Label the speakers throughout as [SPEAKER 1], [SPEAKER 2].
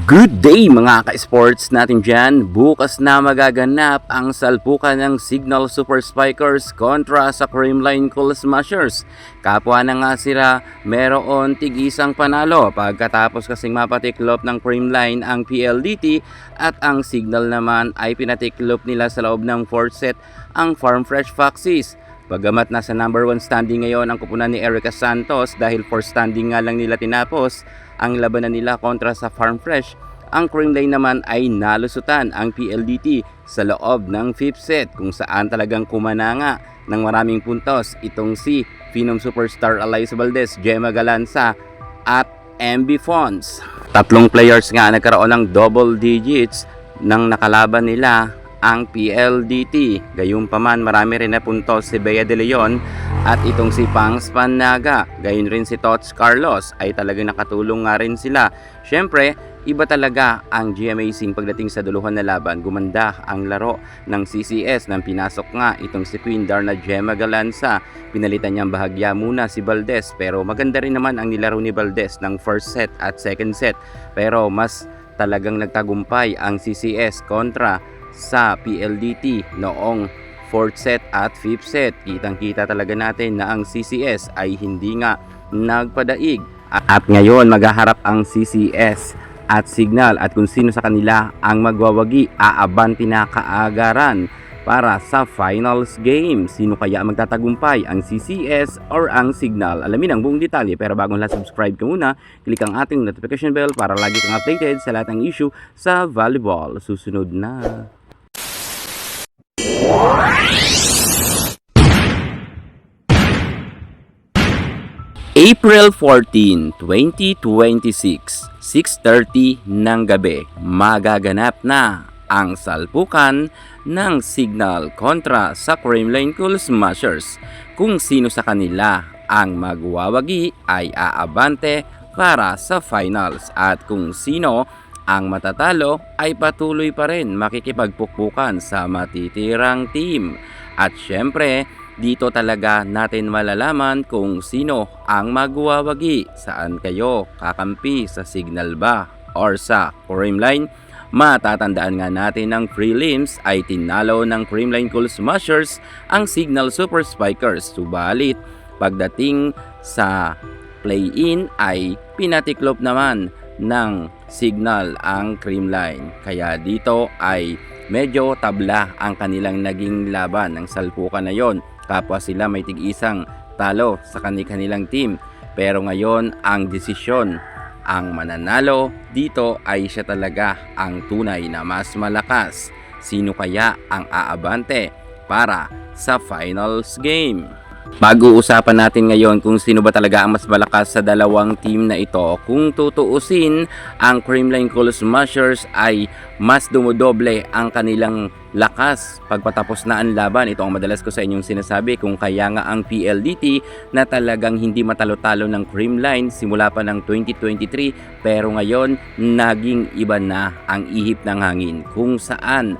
[SPEAKER 1] Good day mga ka-sports natin dyan. Bukas na magaganap ang salpukan ng Signal Super Spikers kontra sa Creamline Cool Smashers. Kapwa na nga sila meron tig-isang panalo pagkatapos kasing mapatiklop ng Creamline ang PLDT at ang Signal naman ay pinatiklop nila sa loob ng 4th set ang Farm Fresh Foxes. Bagamat nasa number 1 standing ngayon ang kupunan ni Erica Santos dahil 4 standing nga lang nila tinapos ang labanan nila kontra sa Farm Fresh, ang Creamline naman ay nalusutan ang PLDT sa loob ng 5th set kung saan talagang kumananga ng maraming puntos itong si Phenom Superstar Alyssa Valdez, Gemma Galanza at MB Fons. Tatlong players nga nagkaroon ng double digits nang nakalaban nila ang PLDT. Gayunpaman marami rin na puntos si Bea De Leon at itong si Pangs Panaga. Gayon rin si Tots Carlos ay talagang nakatulong nga rin sila. Syempre, iba talaga ang GMAsing pagdating sa duluhan na laban. Gumanda ang laro ng CCS nang pinasok nga itong si Queen Darna Gemma Galanza. Pinalitan niyang bahagya muna si Valdez pero maganda rin naman ang nilaro ni Valdez ng first set at second set. Pero mas talagang nagtagumpay ang CCS kontra sa PLDT noong 4th set at 5th set. Kitang-kita talaga natin na ang CCS ay hindi nga nagpadaig. At ngayon maghaharap ang CCS at Signal at kung sino sa kanila ang magwawagi, aabanti na kaagaran para sa finals game. Sino kaya magtatagumpay, ang CCS or ang Signal? Alamin ang buong detalye pero bago lahat subscribe ka muna, click ang ating notification bell para lagi kang updated sa lahat ng issue sa volleyball. Susunod na. April 14, 2026, 6:30 ng gabi, magaganap na ang salpukan ng Signal kontra sa Creamline Cool Smashers. Kung sino sa kanila ang magwawagi ay aabante para sa finals at kung sino ang matatalo ay patuloy pa rin makikipagpukpukan sa matitirang team. At syempre, dito talaga natin malalaman kung sino ang magwawagi. Saan kayo kakampi, sa Signal ba or sa Creamline? Matatandaan nga natin ng prelims ay tinalo ng Creamline Cool Smashers ang Signal Super Spikers. Subalit pagdating sa play-in ay pinatiklop naman ng Signal ang Creamline. Kaya dito ay medyo tabla ang kanilang naging laban ng salpukan na yon. Kapwa sila may tig-isang talo sa kanilang team. Pero ngayon ang desisyon, ang mananalo dito ay siya talaga ang tunay na mas malakas. Sino kaya ang aabante para sa finals game? Pag-uusapan natin ngayon kung sino ba talaga ang mas malakas sa dalawang team na ito. Kung tutuusin, ang Creamline Cool Smashers ay mas dumodoble ang kanilang lakas pagpatapos na ang laban. Ito ang madalas ko sa inyong sinasabi kung kaya nga ang PLDT na talagang hindi matalo-talo ng Creamline simula pa ng 2023 pero ngayon naging iba na ang ihip ng hangin kung saan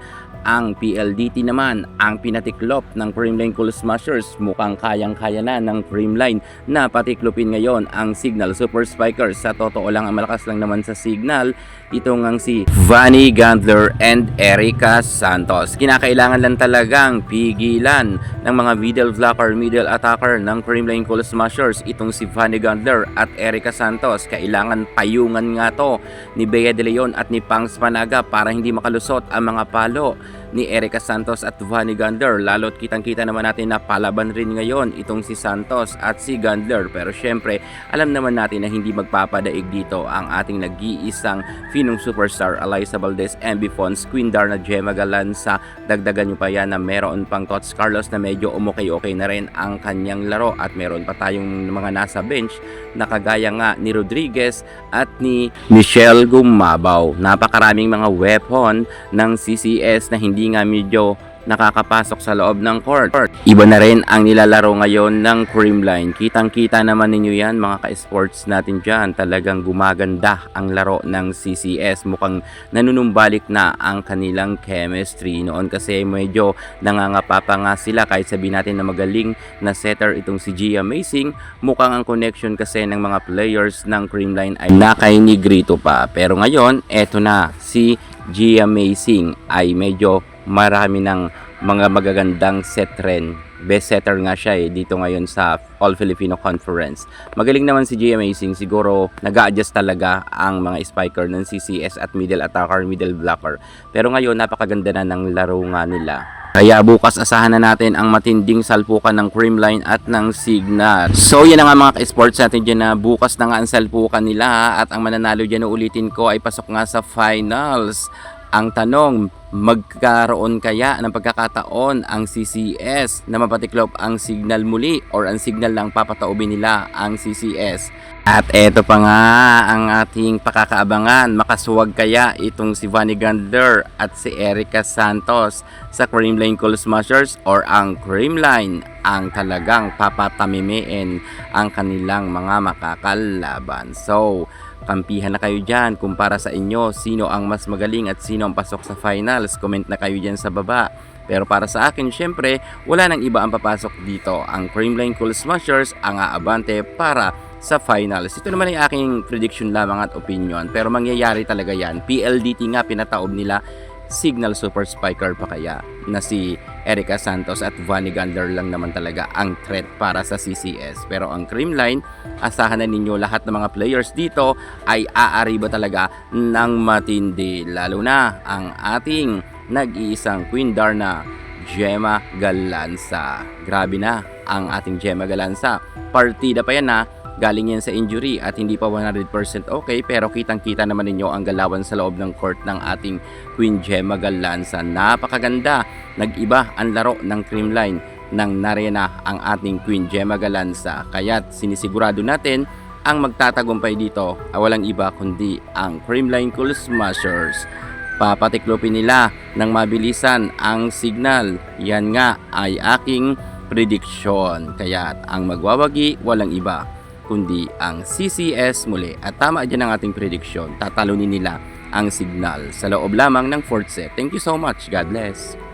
[SPEAKER 1] ang PLDT naman ang pinatiklop ng Creamline Cool Smashers. Mukhang kayang-kaya na ng Creamline na patiklopin ngayon ang Signal Super Spikers. Sa totoo lang, ang malakas lang naman sa Signal ito ngang si Vanny Gandler and Erica Santos. Kinakailangan lang talagang pigilan ng mga middle attacker ng Creamline Cool Smashers itong si Vanny Gandler at Erica Santos. Kailangan payungan nga to ni Bea De Leon at ni Pangs Panaga para hindi makalusot ang mga palo ni Erica Santos at Vanny Gandler. Lalo't kitang-kita naman natin na palaban rin ngayon itong si Santos at si Gandler. Pero syempre, alam naman natin na hindi magpapadaig dito ang ating nag-iisang Phenom Superstar Alyssa Valdez, MB Fons, Queen Darna Gemma Galanza. Dagdagan nyo pa yan na meron pang Tots Carlos na medyo umukay-okay na rin ang kanyang laro at meron pa tayong mga nasa bench na kagaya nga ni Rodriguez at ni Michelle Gumabaw. Napakaraming mga weapon ng CCS na hindi nga medyo nakakapasok sa loob ng court. Iba na rin ang nilalaro ngayon ng Creamline. Kitang-kita naman ninyo yan mga ka-sports natin dyan. Talagang gumaganda ang laro ng CCS. Mukhang nanunumbalik na ang kanilang chemistry. Noon kasi medyo nangangapa pa nga sila kahit sabihin natin na magaling na setter itong si Gia Amazing. Mukhang ang connection kasi ng mga players ng Creamline ay nakainigrito pa. Pero ngayon, eto na si Gia Amazing ay medyo marami ng mga magagandang set rin. Best setter nga siya dito ngayon sa All Filipino Conference. Magaling naman si Gia Amazing. Siguro nag-a-adjust talaga ang mga spiker ng CCS at middle attacker, middle blocker. Pero ngayon napakaganda na ng laro nga nila. Kaya bukas asahan na natin ang matinding salpukan ng Creamline at ng Signal. So yan na nga mga ka-sports natin dyan na bukas na nga ang salpukan nila at ang mananalo dyan na ulitin ko ay pasok nga sa finals. Ang tanong, magkaroon kaya ng pagkakataon ang CCS na mapatiklop ang Signal muli or ang Signal lang papataubin nila ang CCS? At eto pa nga ang ating pakakaabangan, makasuwag kaya itong si Vanny Gander at si Erica Santos sa Creamline Cool Smashers or ang Creamline ang talagang papatamimiin ang kanilang mga makakalaban? So, kampihan na kayo dyan kung para sa inyo sino ang mas magaling at sino ang pasok sa finals. Comment na kayo dyan sa baba. Pero para sa akin, syempre, wala nang iba ang papasok dito. Ang Creamline Cool Smashers ang aabante para sa finals. Ito naman ay aking prediction lamang at opinion. Pero mangyayari talaga yan. PLDT nga pinataob nila. Signal Super Spiker pa kaya na si Erica Santos at Vanny Gander lang naman talaga ang threat para sa CCS. Pero ang Creamline, asahan na ninyo lahat ng mga players dito ay aariba talaga ng matindi. Lalo na ang ating nag-iisang Queen Darna, Gemma Galanza. Grabe na ang ating Gemma Galanza. Partida pa yan na. Galing yan sa injury at hindi pa 100% okay, pero kitang-kita naman ninyo ang galawan sa loob ng court ng ating Queen Gemma Galanza. Napakaganda. Nag-iba ang laro ng Creamline nang narena ang ating Queen Gemma Galanza. Kaya sinisigurado natin ang magtatagumpay dito ay walang iba kundi ang Creamline Cool Smashers. Papatiklopin nila ng mabilisan ang Signal. Yan nga ay aking prediction. Kaya ang magwawagi walang iba kundi ang CCS muli. At tama dyan ang ating prediction. Tatalunin nila ang Signal sa loob lamang ng 4th set. Thank you so much. God bless.